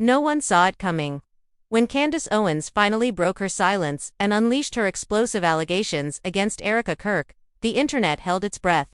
No one saw it coming. When Candace Owens finally broke her silence and unleashed her explosive allegations against Erika Kirk, the internet held its breath.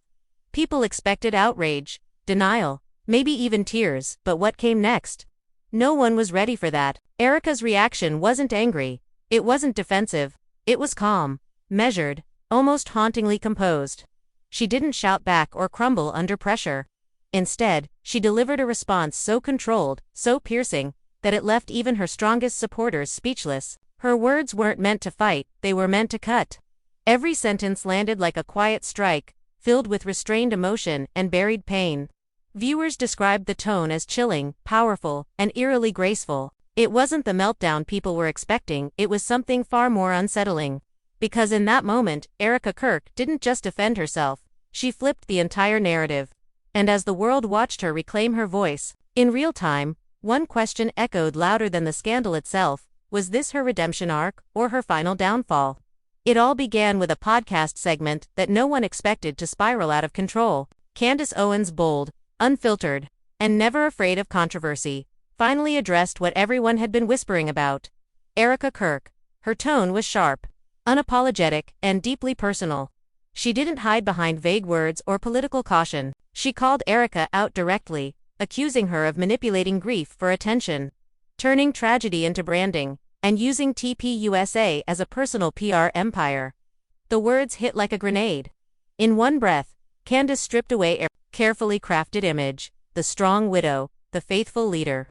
People expected outrage, denial, maybe even tears, but what came next? No one was ready for that. Erika's reaction wasn't angry, it wasn't defensive, it was calm, measured, almost hauntingly composed. She didn't shout back or crumble under pressure. Instead, she delivered a response so controlled, so piercing, that it left even her strongest supporters speechless. Her words weren't meant to fight, they were meant to cut. Every sentence landed like a quiet strike, filled with restrained emotion and buried pain. Viewers described the tone as chilling, powerful, and eerily graceful. It wasn't the meltdown people were expecting, it was something far more unsettling. Because in that moment, Erika Kirk didn't just defend herself, she flipped the entire narrative. And as the world watched her reclaim her voice, in real time, one question echoed louder than the scandal itself: was this her redemption arc, or her final downfall? It all began with a podcast segment that no one expected to spiral out of control. Candace Owens, bold, unfiltered, and never afraid of controversy, finally addressed what everyone had been whispering about. Erika Kirk. Her tone was sharp, unapologetic, and deeply personal. She didn't hide behind vague words or political caution. She called Erika out directly, accusing her of manipulating grief for attention, turning tragedy into branding, and using TPUSA as a personal PR empire. The words hit like a grenade. In one breath, Candace stripped away Erika's carefully crafted image, the strong widow, the faithful leader,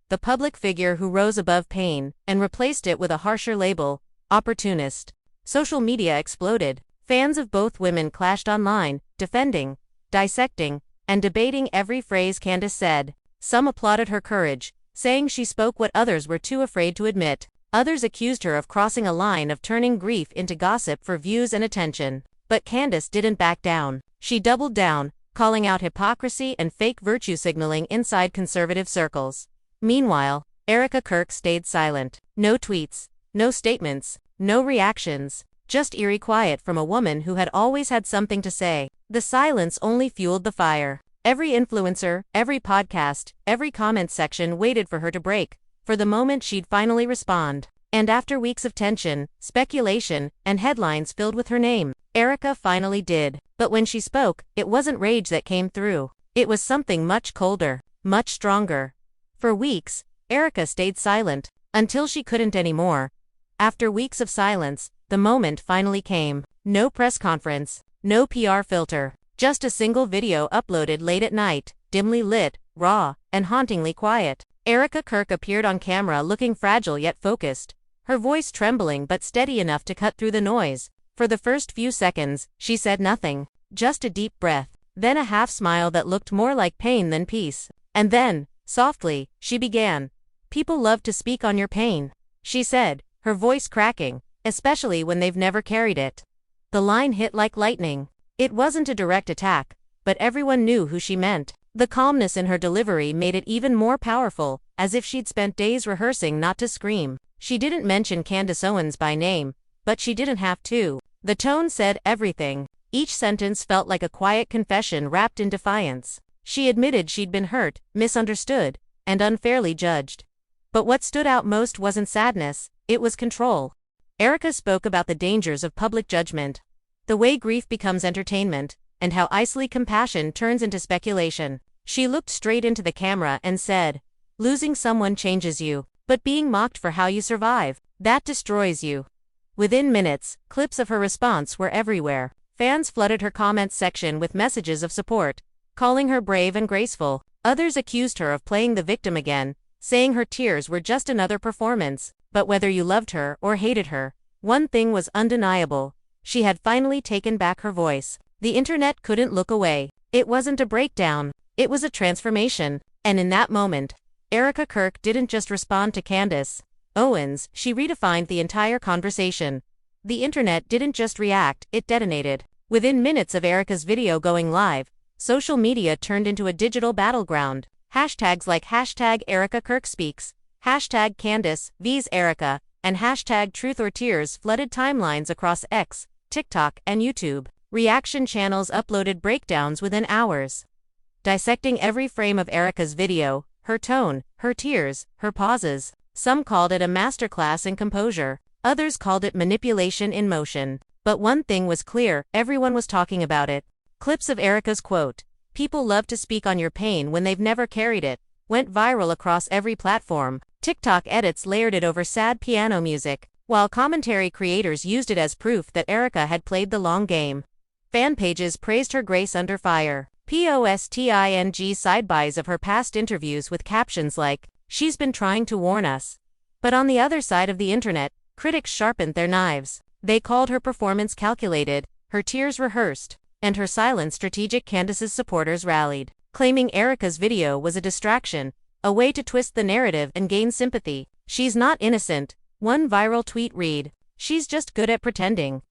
the public figure who rose above pain, and replaced it with a harsher label: opportunist. Social media exploded. Fans of both women clashed online, defending, dissecting, and debating every phrase Candace said. Some applauded her courage, saying she spoke what others were too afraid to admit. Others accused her of crossing a line, of turning grief into gossip for views and attention. But Candace didn't back down. She doubled down, calling out hypocrisy and fake virtue signaling inside conservative circles. Meanwhile, Erika Kirk stayed silent. No tweets, no statements, no reactions, just eerie quiet from a woman who had always had something to say. The silence only fueled the fire. Every influencer, every podcast, every comment section waited for her to break, for the moment she'd finally respond. And after weeks of tension, speculation, and headlines filled with her name, Erika finally did. But when she spoke, it wasn't rage that came through. It was something much colder, much stronger. For weeks, Erika stayed silent, until she couldn't anymore. After weeks of silence, the moment finally came. No press conference, no PR filter, just a single video uploaded late at night, dimly lit, raw, and hauntingly quiet. Erika Kirk appeared on camera looking fragile yet focused, her voice trembling but steady enough to cut through the noise. For the first few seconds, she said nothing, just a deep breath, then a half-smile that looked more like pain than peace. And then, softly, she began. "People love to speak on your pain," she said, her voice cracking, especially when they've never carried it. The line hit like lightning. It wasn't a direct attack, but everyone knew who she meant. The calmness in her delivery made it even more powerful, as if she'd spent days rehearsing not to scream. She didn't mention Candace Owens by name, but she didn't have to. The tone said everything. Each sentence felt like a quiet confession wrapped in defiance. She admitted she'd been hurt, misunderstood, and unfairly judged. But what stood out most wasn't sadness, it was control. Erika spoke about the dangers of public judgment, the way grief becomes entertainment, and how easily compassion turns into speculation. She looked straight into the camera and said, "Losing someone changes you, but being mocked for how you survive, that destroys you." Within minutes, clips of her response were everywhere. Fans flooded her comments section with messages of support, calling her brave and graceful. Others accused her of playing the victim again, saying her tears were just another performance. But whether you loved her or hated her, one thing was undeniable: she had finally taken back her voice. The internet couldn't look away. It wasn't a breakdown, it was a transformation. And in that moment, Erika Kirk didn't just respond to Candace Owens, she redefined the entire conversation. The internet didn't just react, it detonated. Within minutes of Erika's video going live, social media turned into a digital battleground. Hashtags like #ErikaKirkSpeaks, #Candace vs Erika, and #TruthOrTears flooded timelines across X, TikTok, and YouTube. Reaction channels uploaded breakdowns within hours, dissecting every frame of Erika's video, her tone, her tears, her pauses. Some called it a masterclass in composure. Others called it manipulation in motion. But one thing was clear, everyone was talking about it. Clips of Erika's quote, "People love to speak on your pain when they've never carried it," went viral across every platform. TikTok edits layered it over sad piano music, while commentary creators used it as proof that Erika had played the long game. Fan pages praised her grace under fire. Posting side-bys of her past interviews with captions like, "She's been trying to warn us." But on the other side of the internet, critics sharpened their knives. They called her performance calculated, her tears rehearsed, and her silence strategic. Candace's supporters rallied, claiming Erika's video was a distraction, a way to twist the narrative and gain sympathy. "She's not innocent," one viral tweet read. "She's just good at pretending."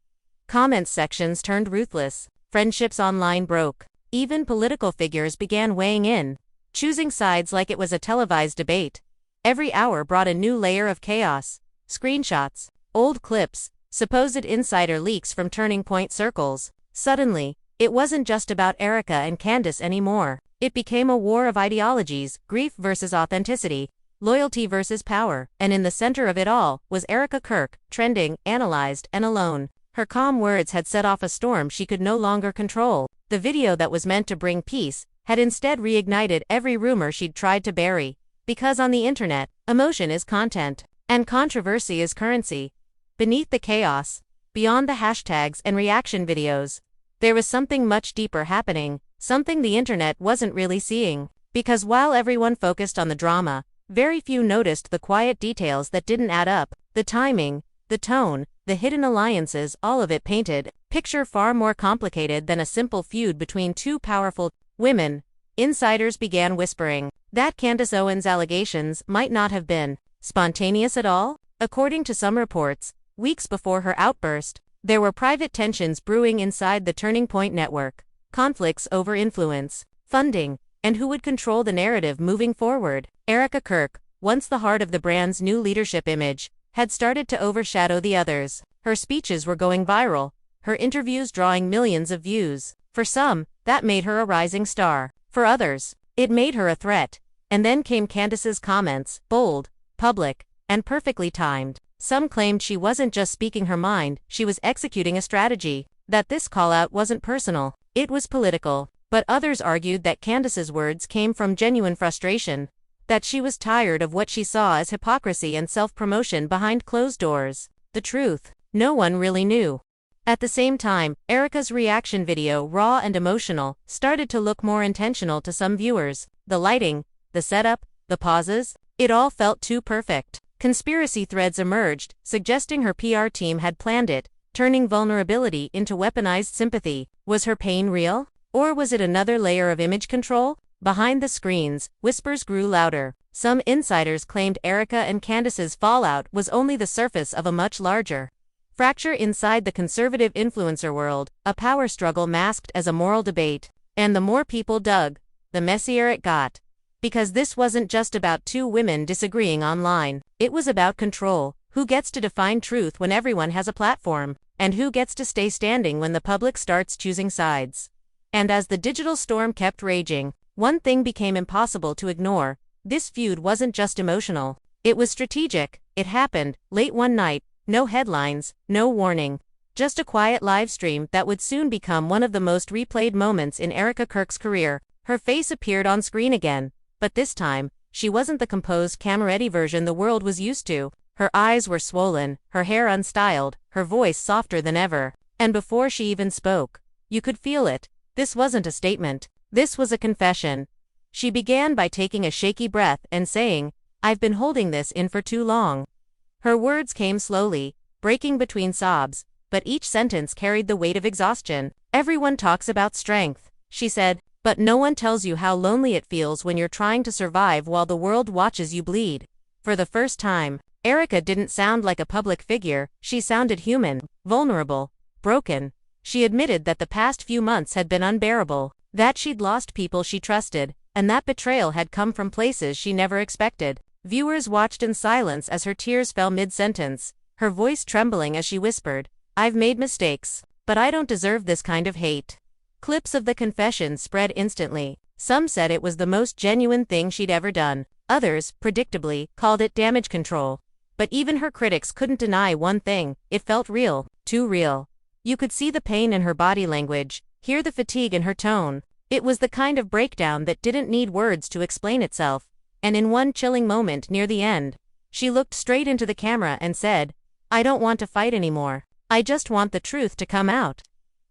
Comment sections turned ruthless. Friendships online broke. Even political figures began weighing in, choosing sides like it was a televised debate. Every hour brought a new layer of chaos. Screenshots, old clips, supposed insider leaks from turning point circles. Suddenly, it wasn't just about Erika and Candace anymore. It became a war of ideologies, grief versus authenticity, loyalty versus power, and in the center of it all was Erika Kirk, trending, analyzed, and alone. Her calm words had set off a storm she could no longer control. The video that was meant to bring peace had instead reignited every rumor she'd tried to bury. Because on the internet, emotion is content, and controversy is currency. Beneath the chaos, beyond the hashtags and reaction videos, there was something much deeper happening, something the internet wasn't really seeing. Because while everyone focused on the drama, very few noticed the quiet details that didn't add up. The timing, the tone, the hidden alliances, all of it painted a picture far more complicated than a simple feud between two powerful women. Insiders began whispering that Candace Owens' allegations might not have been spontaneous at all. According to some reports, weeks before her outburst, there were private tensions brewing inside the Turning Point network, conflicts over influence, funding, and who would control the narrative moving forward. Erika Kirk, once the heart of the brand's new leadership image, had started to overshadow the others. Her speeches were going viral, her interviews drawing millions of views. For some, that made her a rising star. For others, it made her a threat. And then came Candace's comments, bold, public, and perfectly timed. Some claimed she wasn't just speaking her mind, she was executing a strategy, that this call-out wasn't personal, it was political. But others argued that Candace's words came from genuine frustration, that she was tired of what she saw as hypocrisy and self-promotion behind closed doors. The truth, no one really knew. At the same time, Erika's reaction video, raw and emotional, started to look more intentional to some viewers. The lighting, the setup, the pauses, it all felt too perfect. Conspiracy threads emerged, suggesting her PR team had planned it, turning vulnerability into weaponized sympathy. Was her pain real? Or was it another layer of image control? Behind the screens, whispers grew louder. Some insiders claimed Erika and Candace's fallout was only the surface of a much larger fracture inside the conservative influencer world, a power struggle masked as a moral debate. And the more people dug, the messier it got. Because this wasn't just about two women disagreeing online. It was about control. Who gets to define truth when everyone has a platform? And who gets to stay standing when the public starts choosing sides? And as the digital storm kept raging, one thing became impossible to ignore. This feud wasn't just emotional. It was strategic. It happened late one night, no headlines, no warning. Just a quiet live stream that would soon become one of the most replayed moments in Erika Kirk's career. Her face appeared on screen again, but this time, she wasn't the composed, camera-ready version the world was used to. Her eyes were swollen, her hair unstyled, her voice softer than ever. And before she even spoke, you could feel it. This wasn't a statement. This was a confession. She began by taking a shaky breath and saying, "I've been holding this in for too long." Her words came slowly, breaking between sobs, but each sentence carried the weight of exhaustion. "Everyone talks about strength," she said, "but no one tells you how lonely it feels when you're trying to survive while the world watches you bleed." For the first time, Erika didn't sound like a public figure, she sounded human, vulnerable, broken. She admitted that the past few months had been unbearable, that she'd lost people she trusted, and that betrayal had come from places she never expected. Viewers watched in silence as her tears fell mid-sentence, her voice trembling as she whispered, "I've made mistakes, but I don't deserve this kind of hate." Clips of the confession spread instantly. Some said it was the most genuine thing she'd ever done. Others, predictably, called it damage control. But even her critics couldn't deny one thing: it felt real, too real. You could see the pain in her body language, hear the fatigue in her tone. It was the kind of breakdown that didn't need words to explain itself. And in one chilling moment near the end, she looked straight into the camera and said, "I don't want to fight anymore. I just want the truth to come out."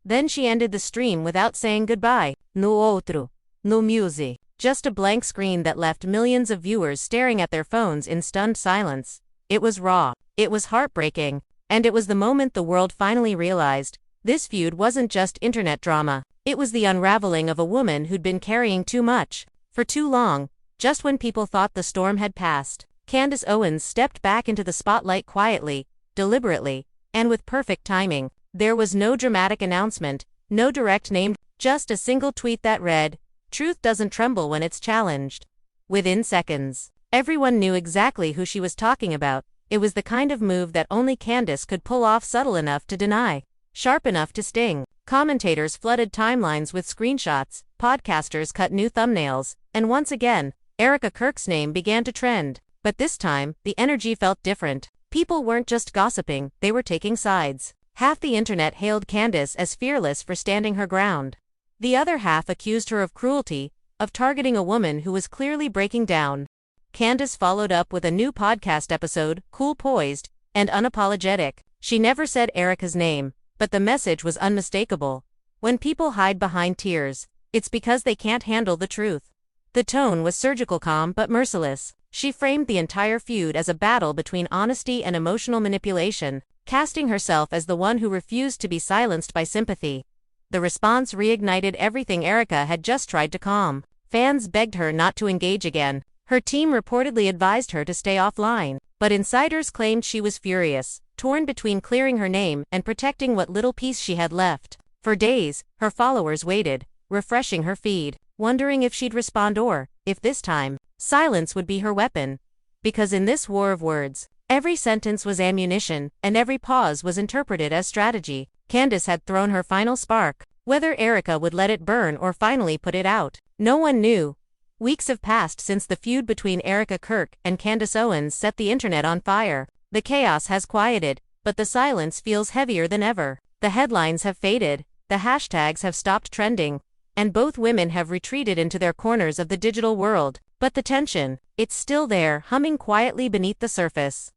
Then she ended the stream without saying goodbye. No outro. No music. Just a blank screen that left millions of viewers staring at their phones in stunned silence. It was raw. It was heartbreaking. And it was the moment the world finally realized this feud wasn't just internet drama. It was the unraveling of a woman who'd been carrying too much for too long. Just when people thought the storm had passed, Candace Owens stepped back into the spotlight quietly, deliberately, and with perfect timing. There was no dramatic announcement, no direct name, just a single tweet that read, "Truth doesn't tremble when it's challenged." Within seconds, everyone knew exactly who she was talking about. It was the kind of move that only Candace could pull off, subtle enough to deny, sharp enough to sting. Commentators flooded timelines with screenshots, podcasters cut new thumbnails, and once again, Erika Kirk's name began to trend. But this time, the energy felt different. People weren't just gossiping, they were taking sides. Half the internet hailed Candace as fearless for standing her ground. The other half accused her of cruelty, of targeting a woman who was clearly breaking down. Candace followed up with a new podcast episode, cool, poised, and unapologetic. She never said Erika's name, but the message was unmistakable. When people hide behind tears, it's because they can't handle the truth. The tone was surgical, calm but merciless. She framed the entire feud as a battle between honesty and emotional manipulation, casting herself as the one who refused to be silenced by sympathy. The response reignited everything Erika had just tried to calm. Fans begged her not to engage again. Her team reportedly advised her to stay offline, but insiders claimed she was furious, torn between clearing her name and protecting what little peace she had left. For days, her followers waited, refreshing her feed, wondering if she'd respond or, if this time, silence would be her weapon. Because in this war of words, every sentence was ammunition, and every pause was interpreted as strategy. Candace had thrown her final spark. Whether Erika would let it burn or finally put it out, no one knew. Weeks have passed since the feud between Erika Kirk and Candace Owens set the internet on fire. The chaos has quieted, but the silence feels heavier than ever. The headlines have faded, the hashtags have stopped trending, and both women have retreated into their corners of the digital world. But the tension, it's still there, humming quietly beneath the surface.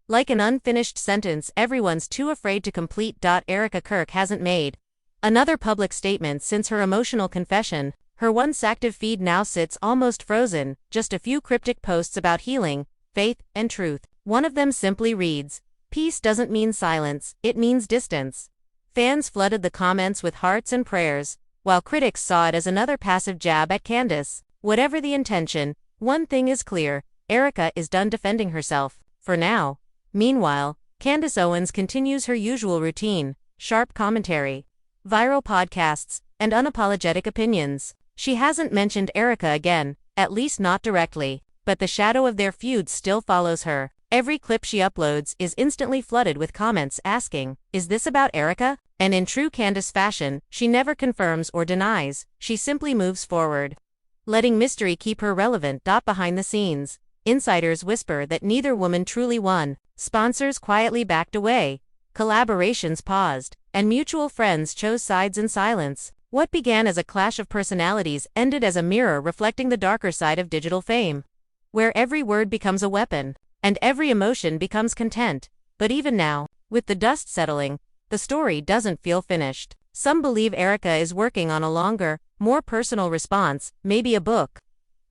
Like an unfinished sentence everyone's too afraid to complete. Erika Kirk hasn't made another public statement since her emotional confession. Her once active feed now sits almost frozen, just a few cryptic posts about healing, faith, and truth. One of them simply reads, "Peace doesn't mean silence, it means distance." Fans flooded the comments with hearts and prayers, while critics saw it as another passive jab at Candace. Whatever the intention, one thing is clear: Erika is done defending herself, for now. Meanwhile, Candace Owens continues her usual routine: sharp commentary, viral podcasts, and unapologetic opinions. She hasn't mentioned Erika again, at least not directly, but the shadow of their feud still follows her. Every clip she uploads is instantly flooded with comments asking, "Is this about Erika?" And in true Candace fashion, she never confirms or denies, she simply moves forward, letting mystery keep her relevant. Behind the scenes, insiders whisper that neither woman truly won. Sponsors quietly backed away, collaborations paused, and mutual friends chose sides in silence. What began as a clash of personalities ended as a mirror reflecting the darker side of digital fame, where every word becomes a weapon, and every emotion becomes content. But even now, with the dust settling, the story doesn't feel finished. Some believe Erika is working on a longer, more personal response, maybe a book,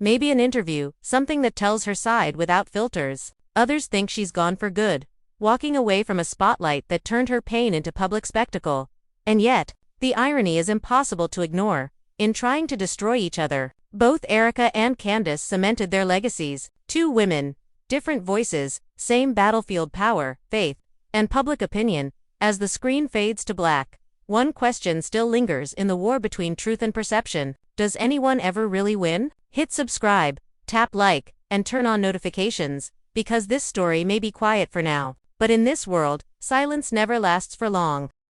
maybe an interview, something that tells her side without filters. Others think she's gone for good, walking away from a spotlight that turned her pain into public spectacle. And yet, the irony is impossible to ignore. In trying to destroy each other, both Erika and Candace cemented their legacies. Two women, different voices, same battlefield: power, faith, and public opinion. As the screen fades to black, one question still lingers in the war between truth and perception: does anyone ever really win? Hit subscribe, tap like, and turn on notifications, because this story may be quiet for now, but in this world, silence never lasts for long.